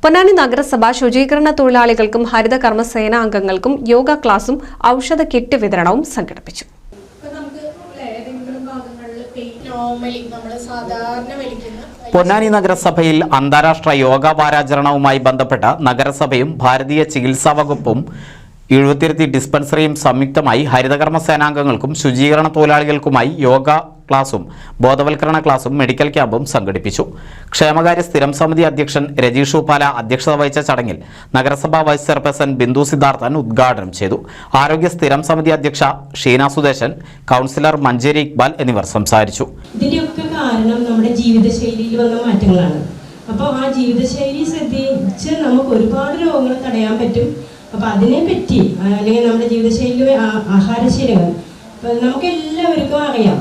പൊന്നാനി നഗരസഭ ശുചീകരണ തൊഴിലാളികൾക്കും ഹരിത കർമ്മസേന അംഗങ്ങൾക്കും യോഗ ക്ലാസും ഔഷധ കിറ്റ് വിതരണവും സംഘടിപ്പിച്ചു. പൊന്നാനി നഗരസഭയിൽ അന്താരാഷ്ട്ര യോഗ വാരാചരണവുമായി ബന്ധപ്പെട്ട് നഗരസഭയും ഭാരതീയ ചികിത്സാ വകുപ്പും 70 ഡിസ്പെൻസറിയും സംയുക്തമായി ഹരിതകർമ്മ സേനാംഗങ്ങൾക്കും ശുചീകരണ തൊഴിലാളികൾക്കുമായി യോഗ ക്ലാസും ബോധവൽക്കരണ ക്ലാസും മെഡിക്കൽ ക്യാമ്പും സംഘടിപ്പിച്ചു. ക്ഷേമകാര്യ സ്ഥിരം സമിതി അധ്യക്ഷൻ രജീഷ് ഉപ്പാല അധ്യക്ഷത വഹിച്ച ചടങ്ങിൽ നഗരസഭാ വൈസ് ചെയർപേഴ്സൺ ബിന്ദു സിദ്ധാർത്ഥൻ ഉദ്ഘാടനം ചെയ്തു. ആരോഗ്യ സ്ഥിരം സമിതി അധ്യക്ഷ ഷീന സുദേശൻ, കൗൺസിലർ മഞ്ചേരി ഇക്ബാൽ എന്നിവർ സംസാരിച്ചു. ഇതിന്റെയൊക്കെ കാരണം നമ്മുടെ ജീവിതശൈലിയിൽ വന്ന മാറ്റങ്ങളാണ്. അപ്പോൾ ആ ജീവിതശൈലി ശ്രദ്ധിച്ച് നമുക്ക് ഒരുപാട് രോഗങ്ങൾ തടയാൻ പറ്റും. അപ്പോൾ അതിനെപ്പറ്റി അല്ലെങ്കിൽ നമ്മുടെ ജീവിതശൈലിയിലെ ആഹാരശീലങ്ങൾ നമുക്ക് എല്ലാവർക്കും അറിയാം.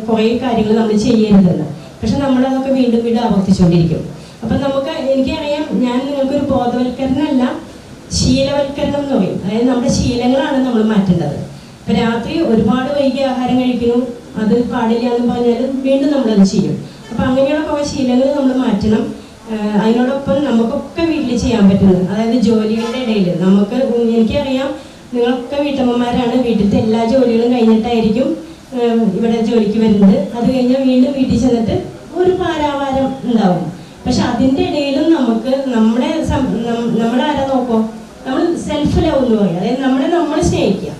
കുറേ കാര്യങ്ങൾ നമ്മൾ ചെയ്യരുതെന്ന്, പക്ഷെ നമ്മളതൊക്കെ വീണ്ടും വീണ്ടും ആവർത്തിച്ചുകൊണ്ടിരിക്കും. അപ്പം എനിക്കറിയാം, ഞാൻ നിങ്ങൾക്കൊരു ബോധവൽക്കരണമല്ല, ശീലവൽക്കരണം എന്ന് പറയും. അതായത് നമ്മുടെ ശീലങ്ങളാണ് നമ്മൾ മാറ്റേണ്ടത്. ഇപ്പം രാത്രി ഒരുപാട് വൈകി ആഹാരം കഴിക്കുന്നു, അത് പാടില്ല എന്ന് പറഞ്ഞാലും വീണ്ടും നമ്മളത് ചെയ്യും. അപ്പം അങ്ങനെയുള്ള കുറേ ശീലങ്ങൾ നമ്മൾ മാറ്റണം. അതിനോടൊപ്പം നമുക്കൊക്കെ വീട്ടിൽ ചെയ്യാൻ പറ്റുന്നത്, അതായത് ജോലികളുടെ ഇടയിൽ എനിക്കറിയാം, നിങ്ങളൊക്കെ വീട്ടമ്മമാരാണ്. വീട്ടിലത്തെ എല്ലാ ജോലികളും കഴിഞ്ഞിട്ടായിരിക്കും ഇവിടെ ജോലിക്ക് വരുന്നത്. അത് കഴിഞ്ഞാൽ വീണ്ടും വീട്ടിൽ ചെന്നിട്ട് ഒരു പാരാവാരം ഉണ്ടാവും. പക്ഷെ അതിൻ്റെ ഇടയിലും നമുക്ക് നമ്മുടെ ആരാ നോക്കോ, നമ്മൾ സെൽഫ് ലവ് എന്ന് പറയും. അതായത് നമ്മൾ സ്നേഹിക്കുക.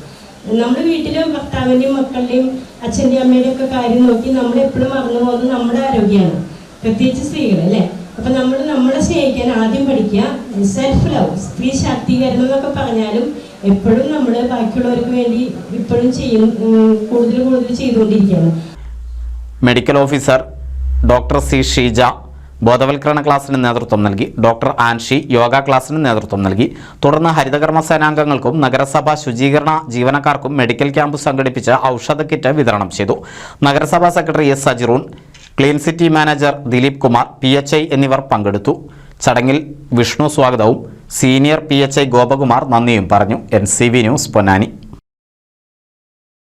നമ്മുടെ വീട്ടിലെ ഭർത്താവിൻ്റെയും മക്കളുടെയും അച്ഛൻ്റെയും അമ്മയുടെയും ഒക്കെ കാര്യം നോക്കി നമ്മളെപ്പോഴും മറന്നു പോകുന്നത് നമ്മുടെ ആരോഗ്യമാണ്, പ്രത്യേകിച്ച് സ്ത്രീകൾ അല്ലേ. അപ്പം നമ്മളെ സ്നേഹിക്കാൻ ആദ്യം പഠിക്കുക. സെൽഫ് ലവ്, സ്ത്രീ ശാക്തീകരണം എന്നൊക്കെ പറഞ്ഞാലും എപ്പോഴും നമ്മൾ ബാക്കിയുള്ളവർക്ക് വേണ്ടി ഇപ്പോഴും കൂടുതൽ ചെയ്തുകൊണ്ടിരിക്കുകയാണ്. Medical officer doctor C Sheeja ബോധവൽക്കരണ ക്ലാസ്സിന് നേതൃത്വം നൽകി. ഡോക്ടർ ആൻഷി യോഗ ക്ലാസ്സിന് നേതൃത്വം നൽകി. തുടർന്ന് ഹരിതകർമ്മ സേനാംഗങ്ങൾക്കും നഗരസഭാ ശുചീകരണ ജീവനക്കാർക്കും മെഡിക്കൽ ക്യാമ്പ് സംഘടിപ്പിച്ച് ഔഷധ കിറ്റ് വിതരണം ചെയ്തു. നഗരസഭാ secretary S Sajiroon, clean city manager Dileep Kumar, PHI എന്നിവർ പങ്കെടുത്തു. ചടങ്ങിൽ വിഷ്ണു സ്വാഗതവും സീനിയർ PHI ഗോപകുമാർ നന്ദിയും പറഞ്ഞു. NCV news Ponnani.